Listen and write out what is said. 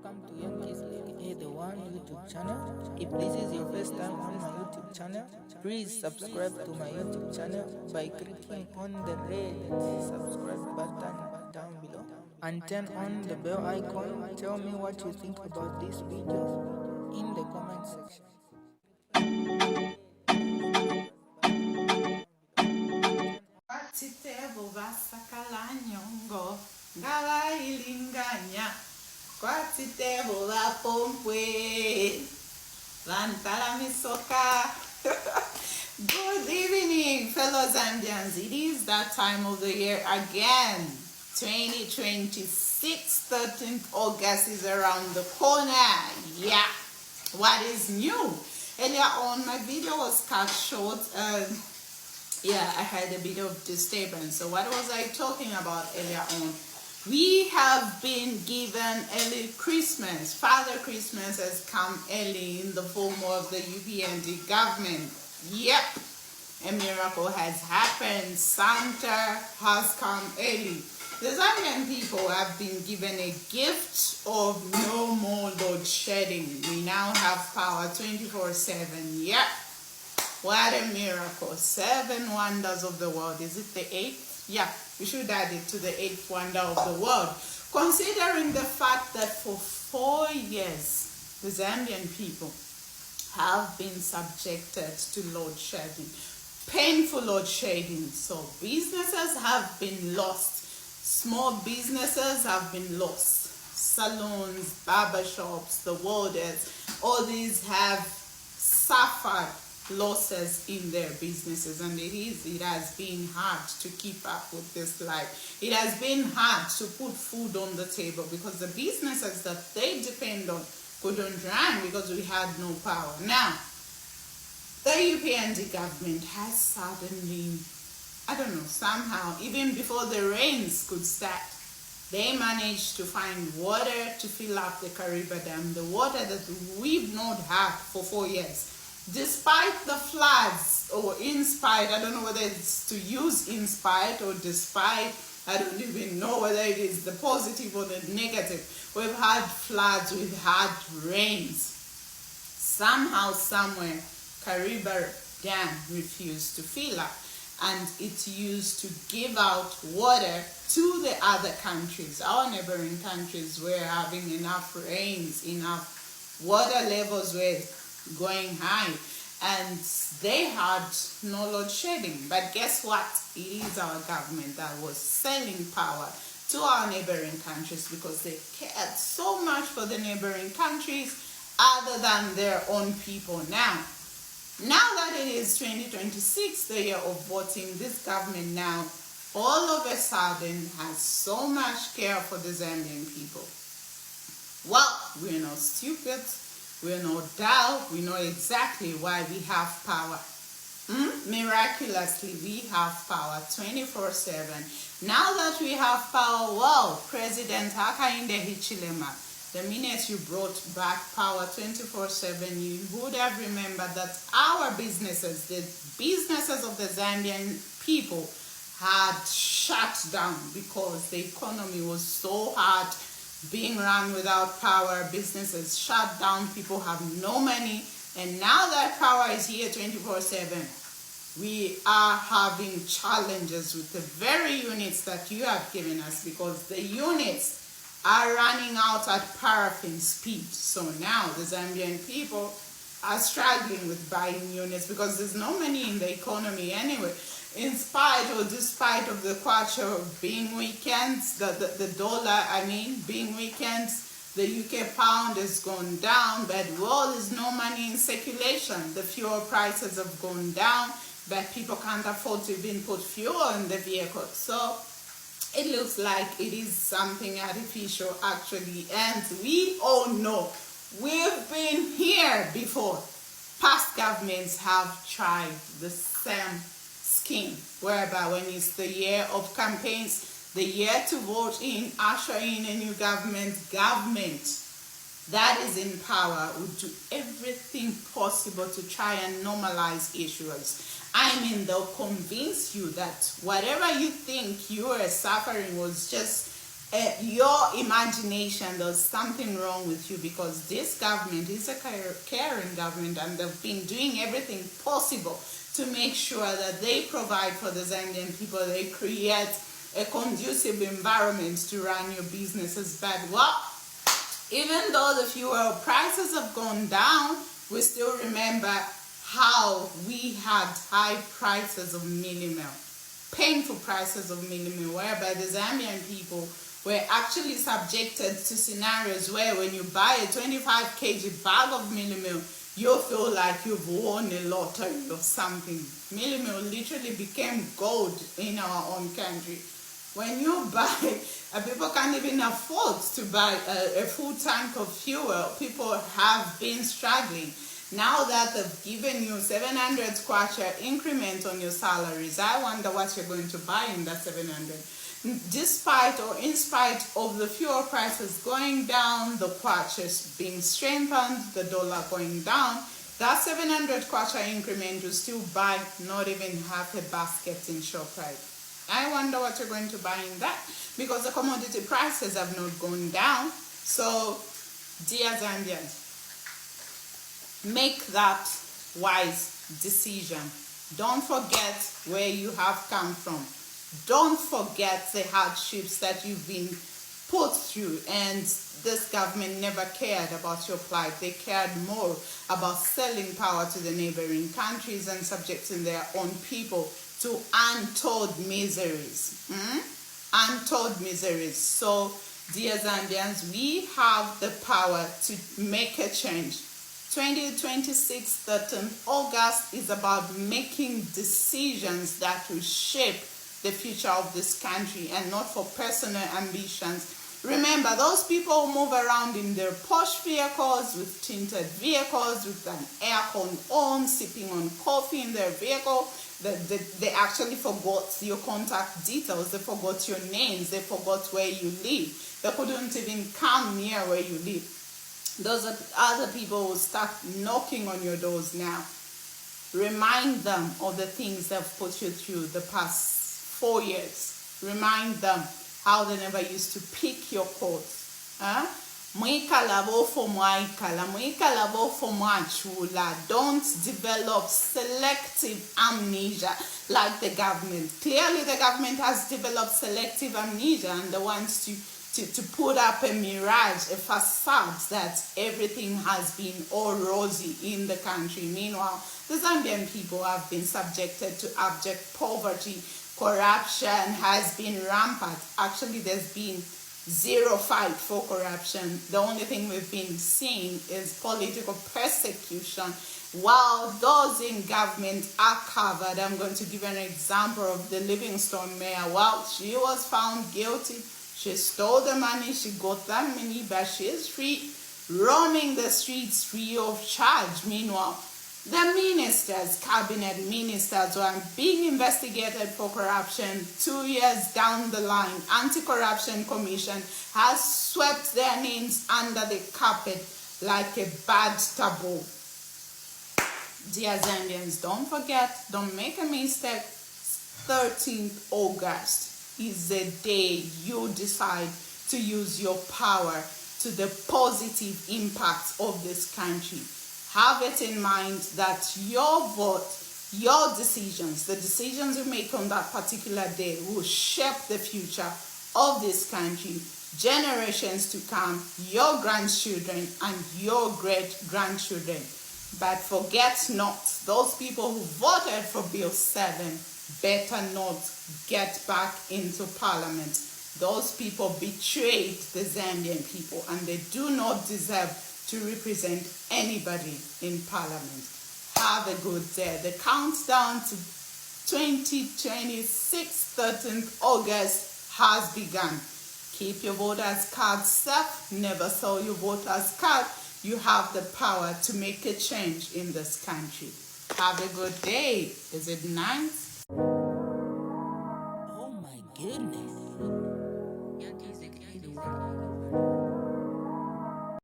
welcome to Young Kizzy, the one YouTube channel. If this is your first time on my YouTube channel, please subscribe to my YouTube channel by clicking on the red subscribe button down below and turn on the bell icon. Tell me what you think about this video in the comment section. Kwatitebo basakala nyongo ngala ilinganya kwatitebo bapompwe lantala misoka. Good evening, fellow Zambians. It is that time of the year again. 2026, 13th August is around the corner. Yeah. What is new? Earlier on, my video was cut short. Yeah, I had a bit of disturbance. So what was I talking about earlier on? We have been given early Christmas. Father Christmas has come early in the form of the UPND government. Yep, a miracle has happened. Santa has come early. The Zambian people have been given a gift of no more load shedding. We now have power 24/7. Yep. What a miracle. 7 wonders of the world. Is it the 8th? Yeah, we should add it to the 8th wonder of the world. Considering the fact that for 4 years, the Zambian people have been subjected to load shedding. Painful load shedding. So businesses have been lost. Small businesses have been lost. Salons, barbershops, the warders, all these have suffered losses in their businesses, and it has been hard to keep up with this life. It has been hard to put food on the table because the businesses that they depend on couldn't run because we had no power. Now, the UPND government has suddenly, I don't know, somehow, even before the rains could start, they managed to find water to fill up the Kariba Dam, the water that we've not had for 4 years. Despite the floods, or in spite, I don't know whether it's to use in spite or despite, I don't even know whether it is the positive or the negative. We've had floods, we've had rains. Somehow, somewhere, Kariba Dam refused to fill up, and it's used to give out water to the other countries. Our neighboring countries were having enough rains, enough water levels were going high, and they had no load shedding. But guess what? It is our government that was selling power to our neighboring countries because they cared so much for the neighboring countries other than their own people. Now that it is 2026, the year of voting, this government now all of a sudden has so much care for the Zambian people. Well, we're not stupid. We're no doubt, we know exactly why we have power. Miraculously, we have power 24/7. Now that we have power, well, President Hakainde Hichilema, the minute you brought back power 24/7, you would have remembered that our businesses, the businesses of the Zambian people, had shut down because the economy was so hard. Being run without power, businesses shut down, people have no money, and now that power is here 24/7, we are having challenges with the very units that you have given us because the units are running out at paraffin speed. So now the Zambian people are struggling with buying units because there's no money in the economy anyway. In spite or despite of the kwacha being weekends, the dollar, being weekends, the UK pound has gone down, but well, there's no money in circulation. The fuel prices have gone down, but people can't afford to even put fuel in the vehicle. So it looks like it is something artificial actually, and we all know we've been here before. Past governments have tried the same scheme, whereby when it's the year of campaigns, the year to vote in, usher in a new government that is in power would do everything possible to try and normalize issues. They'll convince you that whatever you think you are suffering was just your imagination, there's something wrong with you, because this government is a caring government, and they've been doing everything possible to make sure that they provide for the Zambian people. They create a conducive environment to run your businesses. But even though the fuel prices have gone down, we still remember how we had high prices of mealie meal, painful prices of mealie meal, whereby the Zambian people were actually subjected to scenarios where when you buy a 25 kg bag of mealie meal, you feel like you've won a lottery or something. Mealie meal literally became gold in our own country. When you buy, people can't even afford to buy a full tank of fuel. People have been struggling. Now that they've given you 700 kwacha increment on your salaries, I wonder what you're going to buy in that 700. Despite or in spite of the fuel prices going down, the kwacha being strengthened, the dollar going down, that 700 kwacha increment will still buy not even half a basket in ShopRite. I wonder what you're going to buy in that, because the commodity prices have not gone down. So, dear Zambians, make that wise decision. Don't forget where you have come from. Don't forget the hardships that you've been put through, and this government never cared about your plight. They cared more about selling power to the neighboring countries and subjecting their own people to untold miseries. Untold miseries. So, dear Zambians, we have the power to make a change. 2026, 13th August is about making decisions that will shape the future of this country, and not for personal ambitions. Remember, those people who move around in their posh vehicles, with tinted vehicles, with an aircon on, sipping on coffee in their vehicle, they actually forgot your contact details, they forgot your names, they forgot where you live. They couldn't even come near where you live. Those are other people who start knocking on your doors now. Remind them of the things they've put you through the past 4 years. Remind them how they never used to pick your calls. Don't develop selective amnesia like the government. Clearly the government has developed selective amnesia, and they want to put up a mirage, a facade that everything has been all rosy in the country. Meanwhile, the Zambian people have been subjected to abject poverty. Corruption has been rampant. Actually, there's been zero fight for corruption. The only thing we've been seeing is political persecution, while those in government are covered. I'm going to give an example of the Livingstone mayor. Well, she was found guilty. She stole the money, she got that money, but she is free, roaming the streets free of charge. Meanwhile, the ministers, cabinet ministers, who are being investigated for corruption 2 years down the line, Anti-Corruption Commission has swept their names under the carpet like a bad taboo. Dear Zambians, don't forget, don't make a mistake. 13th August is the day you decide to use your power to the positive impact of this country. Have it in mind that your vote, your decisions, the decisions you make on that particular day will shape the future of this country, generations to come, your grandchildren and your great-grandchildren. But forget not, those people who voted for Bill 7 better not get back into parliament. Those people betrayed the Zambian people, and they do not deserve to represent anybody in parliament. Have a good day. The countdown to 2026, 13th August has begun. Keep your voters' card safe. Never sell your voters' card. You have the power to make a change in this country. Have a good day. Is it nice? Oh my goodness.